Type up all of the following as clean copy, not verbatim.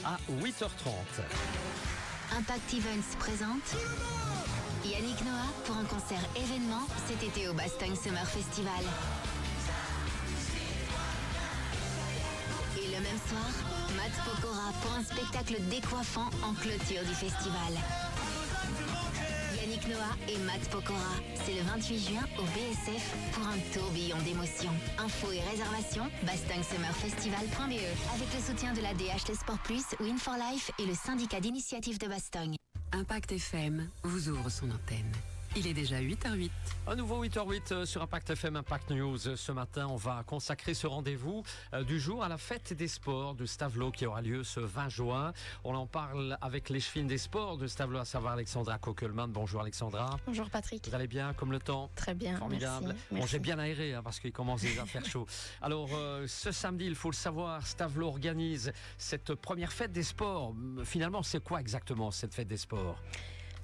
à 8h30. Impact Events présente Yannick Noah pour un concert événement cet été au Bastogne Summer Festival. Et le même soir, Matt Pokora pour un spectacle décoiffant en clôture du festival. Yannick Noah et Matt Pokora, c'est le 28 juin au BSF pour un tourbillon d'émotions. Infos et réservations, bastogne-summerfestival.be avec le soutien de la DHT Sport Plus, Win for Life et le syndicat d'initiative de Bastogne. Impact FM vous ouvre son antenne. Il est déjà 8h08. Un nouveau 8h08 sur Impact FM, Impact News. Ce matin, on va consacrer ce rendez-vous du jour à la fête des sports de Stavelot qui aura lieu ce 20 juin. On en parle avec l'échevine des sports de Stavelot, à savoir Alexandra Kokelman. Bonjour Alexandra. Bonjour Patrick. Vous allez bien, comme le temps? Très bien, formidable. Merci. Bon, j'ai bien aéré parce qu'il commence déjà à faire chaud. Alors, ce samedi, il faut le savoir, Stavelot organise cette première fête des sports. Finalement, c'est quoi exactement cette fête des sports?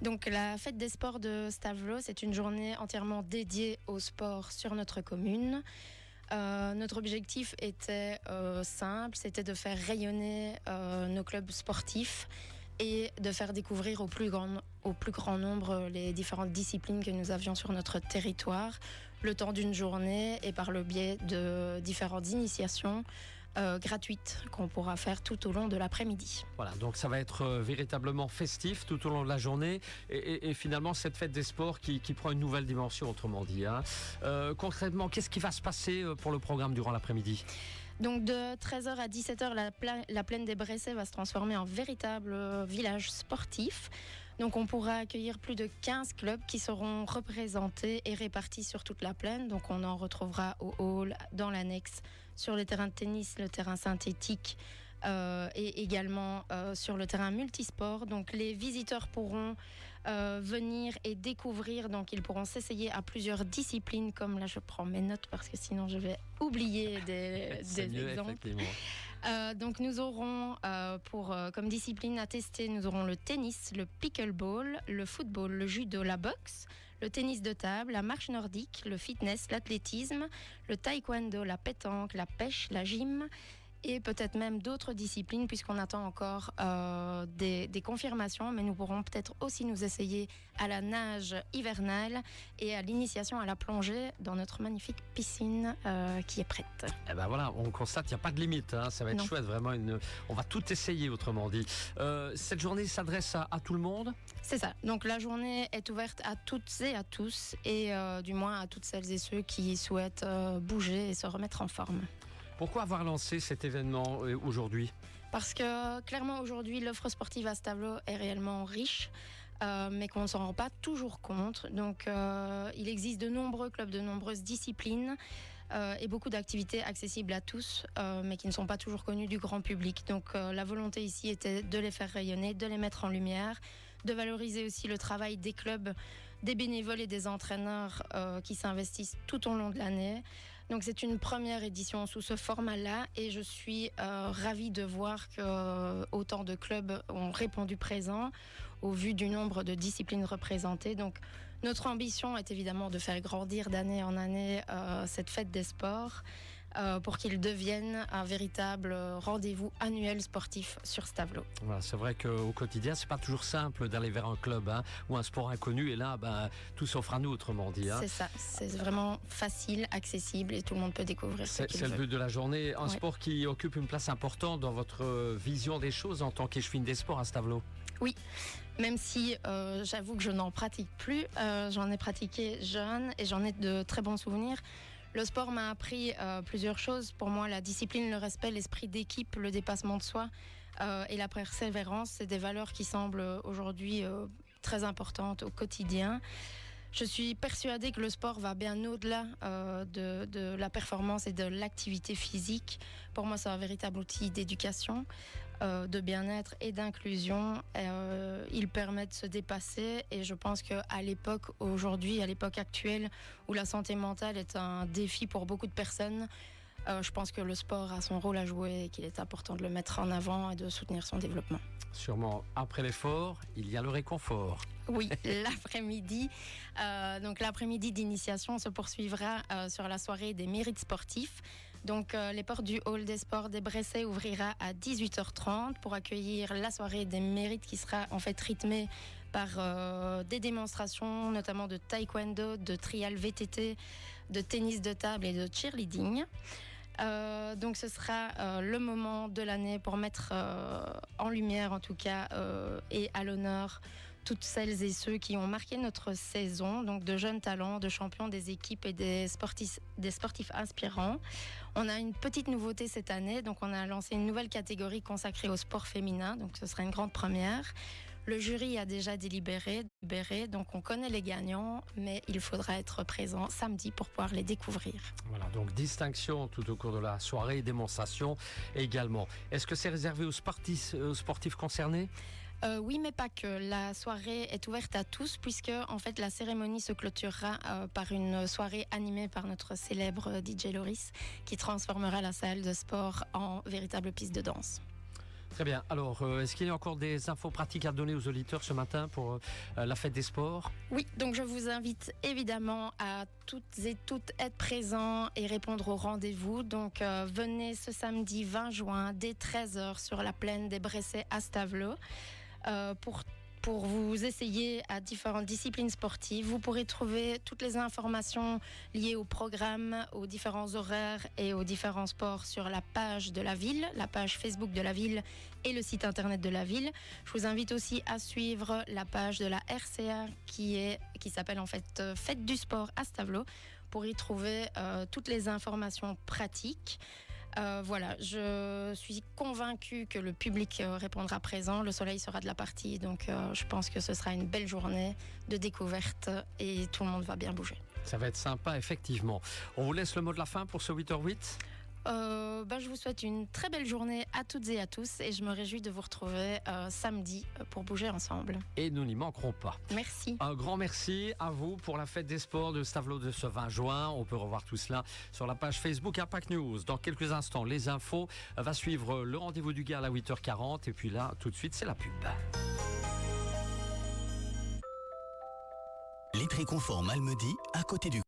Donc la fête des sports de Stavelot, c'est une journée entièrement dédiée au sport sur notre commune. Notre objectif était simple, c'était de faire rayonner nos clubs sportifs et de faire découvrir au plus grand nombre les différentes disciplines que nous avions sur notre territoire, le temps d'une journée et par le biais de différentes initiations gratuites qu'on pourra faire tout au long de l'après-midi. Voilà, donc ça va être véritablement festif tout au long de la journée et finalement cette fête des sports qui prend une nouvelle dimension, autrement dit. Concrètement, qu'est-ce qui va se passer pour le programme durant l'après-midi ? Donc de 13h à 17h, la plaine des Bressets va se transformer en véritable village sportif. Donc on pourra accueillir plus de 15 clubs qui seront représentés et répartis sur toute la plaine. Donc on en retrouvera au hall, dans l'annexe, sur le terrain de tennis, le terrain synthétique et également sur le terrain multisport. Donc les visiteurs pourront venir et découvrir. Donc ils pourront s'essayer à plusieurs disciplines, comme là je prends mes notes parce que sinon je vais oublier des exemples. Donc nous aurons comme discipline à tester, nous aurons le tennis, le pickleball, le football, le judo, la boxe, le tennis de table, la marche nordique, le fitness, l'athlétisme, le taekwondo, la pétanque, la pêche, la gym et peut-être même d'autres disciplines puisqu'on attend encore des confirmations, mais nous pourrons peut-être aussi nous essayer à la nage hivernale et à l'initiation à la plongée dans notre magnifique piscine qui est prête. Et ben voilà, on constate qu'il n'y a pas de limite, ça va être chouette, vraiment on va tout essayer, autrement dit. Cette journée s'adresse à tout le monde ? C'est ça, donc la journée est ouverte à toutes et à tous et du moins à toutes celles et ceux qui souhaitent bouger et se remettre en forme. Pourquoi avoir lancé cet événement aujourd'hui ? Parce que clairement aujourd'hui l'offre sportive à Stavelot est réellement riche, mais qu'on ne s'en rend pas toujours compte. Donc il existe de nombreux clubs, de nombreuses disciplines et beaucoup d'activités accessibles à tous, mais qui ne sont pas toujours connues du grand public. Donc la volonté ici était de les faire rayonner, de les mettre en lumière, de valoriser aussi le travail des clubs, des bénévoles et des entraîneurs qui s'investissent tout au long de l'année. Donc c'est une première édition sous ce format-là et je suis ravie de voir que autant de clubs ont répondu présent au vu du nombre de disciplines représentées. Donc notre ambition est évidemment de faire grandir d'année en année cette fête des sports pour qu'il devienne un véritable rendez-vous annuel sportif sur Stavelot. Voilà, c'est vrai qu'au quotidien, c'est pas toujours simple d'aller vers un club ou un sport inconnu et là, tout s'offre à nous, autrement dit. C'est ça, c'est vraiment facile, accessible et tout le monde peut découvrir ce qu'il veut. C'est le but de la journée. Un sport qui occupe une place importante dans votre vision des choses en tant qu'échevine des sports à Stavelot. Oui, même si j'avoue que je n'en pratique plus, j'en ai pratiqué jeune et j'en ai de très bons souvenirs. Le sport m'a appris plusieurs choses. Pour moi, la discipline, le respect, l'esprit d'équipe, le dépassement de soi et la persévérance, c'est des valeurs qui semblent aujourd'hui très importantes au quotidien. Je suis persuadée que le sport va bien au-delà de la performance et de l'activité physique. Pour moi, c'est un véritable outil d'éducation, de bien-être et d'inclusion. Il permet de se dépasser et je pense qu'à l'époque, aujourd'hui, à l'époque actuelle, où la santé mentale est un défi pour beaucoup de personnes, je pense que le sport a son rôle à jouer et qu'il est important de le mettre en avant et de soutenir son développement. Sûrement, après l'effort, il y a le réconfort. Oui, l'après-midi. Donc l'après-midi d'initiation se poursuivra sur la soirée des mérites sportifs. Donc les portes du hall des sports des Bressay ouvrira à 18h30 pour accueillir la soirée des mérites qui sera en fait rythmée par des démonstrations notamment de taekwondo, de trial VTT, de tennis de table et de cheerleading. Donc ce sera le moment de l'année pour mettre en lumière en tout cas et à l'honneur toutes celles et ceux qui ont marqué notre saison, donc de jeunes talents, de champions des équipes et des sportifs inspirants. On a une petite nouveauté cette année, donc on a lancé une nouvelle catégorie consacrée au sport féminin, donc ce sera une grande première. Le jury a déjà délibéré, donc on connaît les gagnants, mais il faudra être présent samedi pour pouvoir les découvrir. Voilà, donc distinction tout au cours de la soirée, démonstration également. Est-ce que c'est réservé aux sportifs concernés ? Oui, mais pas que. La soirée est ouverte à tous puisque en fait la cérémonie se clôturera par une soirée animée par notre célèbre DJ Loris qui transformera la salle de sport en véritable piste de danse. Très bien. Alors, est-ce qu'il y a encore des infos pratiques à donner aux auditeurs ce matin pour la fête des sports ? Oui, donc je vous invite évidemment à toutes et toutes être présents et répondre au rendez-vous. Donc venez ce samedi 20 juin dès 13h sur la plaine des Bressay à Stavelot pour vous essayer à différentes disciplines sportives. Vous pourrez trouver toutes les informations liées au programme, aux différents horaires et aux différents sports sur la page de la ville, la page Facebook de la ville et le site internet de la ville. Je vous invite aussi à suivre la page de la RCA qui s'appelle en fait Fête du sport à Stavelot pour y trouver toutes les informations pratiques. Voilà, je suis convaincue que le public répondra présent. Le soleil sera de la partie, donc je pense que ce sera une belle journée de découverte et tout le monde va bien bouger. Ça va être sympa, effectivement. On vous laisse le mot de la fin pour ce 8h08 ? Je vous souhaite une très belle journée à toutes et à tous et je me réjouis de vous retrouver samedi pour bouger ensemble. Et nous n'y manquerons pas. Merci. Un grand merci à vous pour la fête des sports de Stavelot de ce 20 juin. On peut revoir tout cela sur la page Facebook Impact News. Dans quelques instants, les infos. Va suivre le rendez-vous du gars à 8h40 et puis là, tout de suite, c'est la pub. Litry Confort Malmedy, à côté du